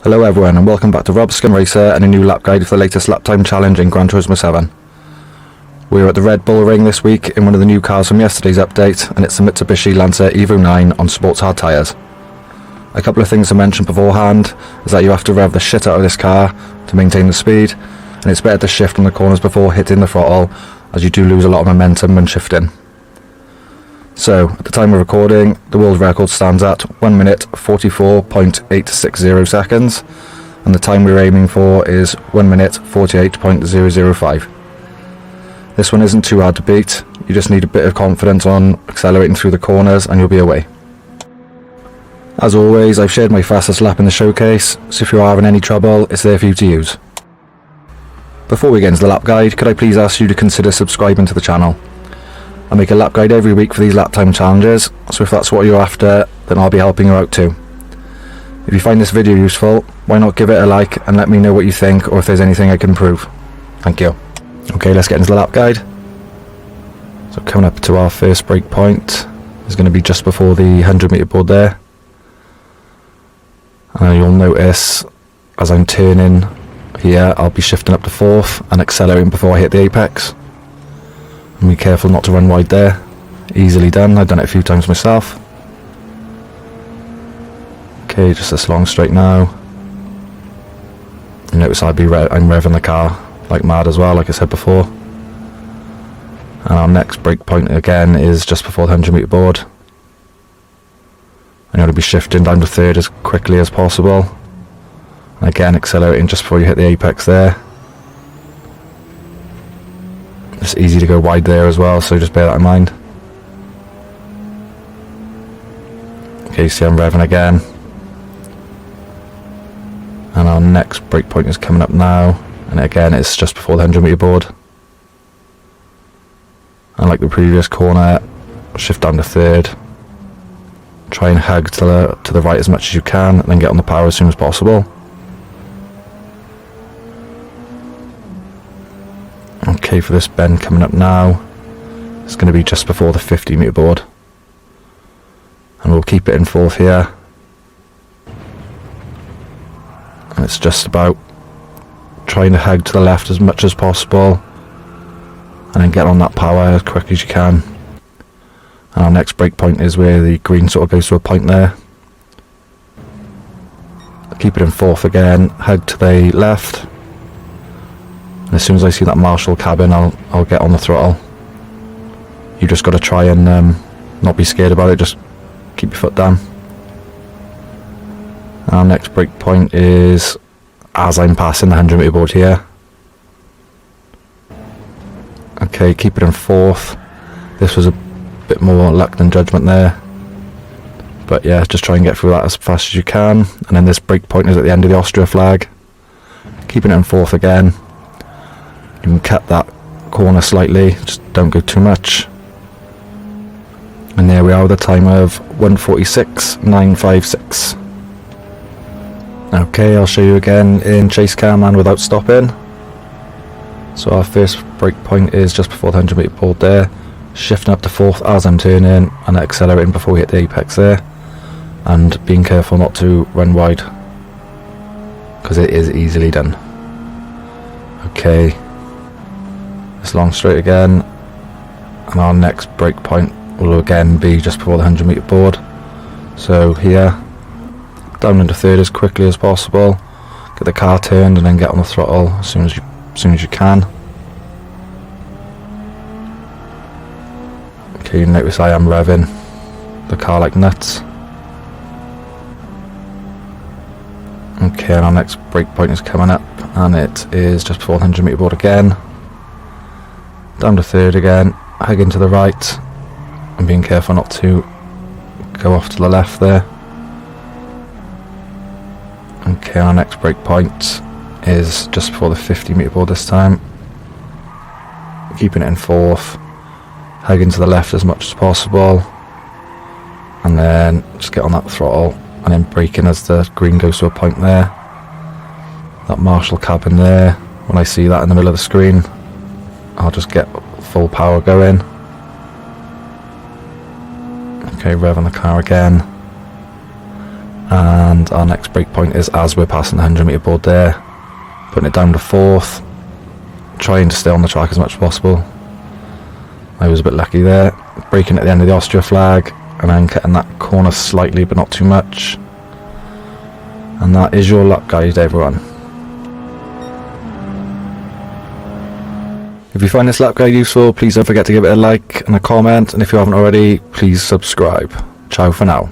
Hello everyone and welcome back to Rob's Scum Racer and a new lap guide for the latest lap time challenge in Gran Turismo 7. We're at the Red Bull Ring this week in one of the new cars from yesterday's update, and it's the Mitsubishi Lancer Evo 9 on sports hard tyres. A couple of things to mention beforehand is that you have to rev the shit out of this car to maintain the speed, and it's better to shift on the corners before hitting the throttle, as you do lose a lot of momentum when shifting. So, at the time of recording, the world record stands at 1 minute 44.860 seconds, and the time we're aiming for is 1 minute 48.005. This one isn't too hard to beat, you just need a bit of confidence on accelerating through the corners and you'll be away. As always, I've shared my fastest lap in the showcase, so if you are having any trouble, it's there for you to use. Before we get into the lap guide, could I please ask you to consider subscribing to the channel? I make a lap guide every week for these lap time challenges, so if that's what you're after, then I'll be helping you out too. If you find this video useful, why not give it a like and let me know what you think or if there's anything I can improve. Thank you. Okay, let's get into the lap guide. So coming up to our first break point is going to be just before the 100 metre board there. And you'll notice as I'm turning here, I'll be shifting up to 4th and accelerating before I hit the apex. And be careful not to run wide there. Easily done, I've done it a few times myself. Okay, just this long straight now. You notice I'm revving the car like mad as well, like I said before. And our next break point again is just before the 100 metre board. I'm going to be shifting down to 3rd as quickly as possible. And again, accelerating just before you hit the apex there. It's easy to go wide there as well, so just bear that in mind. Okay, see I'm revving again. And our next breakpoint is coming up now, and again it's just before the 100 metre board. And like the previous corner, shift down to 3rd. Try and hug to the right as much as you can, and then get on the power as soon as possible. Okay, for this bend coming up now, it's going to be just before the 50 metre board. And we'll keep it in 4th here. And it's just about trying to hug to the left as much as possible, and then get on that power as quick as you can. And our next break point is where the green sort of goes to a point there. Keep it in 4th again, hug to the left. And as soon as I see that Marshall cabin, I'll get on the throttle. You just got to try and not be scared about it, just keep your foot down. Our next break point is as I'm passing the 100 metre board here. Okay, keep it in 4th. This was a bit more luck than judgment there. But yeah, just try and get through that as fast as you can. And then this break point is at the end of the Austria flag. Keeping it in 4th again. You can cut that corner slightly, just don't go too much. And there we are with a time of 1:46.956. Okay, I'll show you again in chase cam and without stopping. So our first break point is just before the 100 metre board there. Shifting up to 4th as I'm turning and accelerating before we hit the apex there. And being careful not to run wide, because it is easily done. Okay. This long straight again, and our next break point will again be just before the 100 metre board. So here, down into 3rd as quickly as possible, get the car turned and then get on the throttle as soon as you can. Okay, you notice I am revving the car like nuts. Okay, and our next break point is coming up, and it is just before the 100 metre board again. Down to 3rd again, hugging to the right, and being careful not to go off to the left there. Okay, our next break point is just before the 50 metre board this time. Keeping it in 4th, hugging to the left as much as possible, and then just get on that throttle, and then braking as the green goes to a point there. That Marshall cabin there, when I see that in the middle of the screen, I'll just get full power going. Okay, revving the car again. And our next brake point is as we're passing the 100 metre board there, putting it down to 4th, trying to stay on the track as much as possible. I was a bit lucky there, braking at the end of the Austria flag and then cutting that corner slightly but not too much. And that is your lap guide, everyone. If you find this lap guide useful, please don't forget to give it a like and a comment, and if you haven't already, please subscribe. Ciao for now.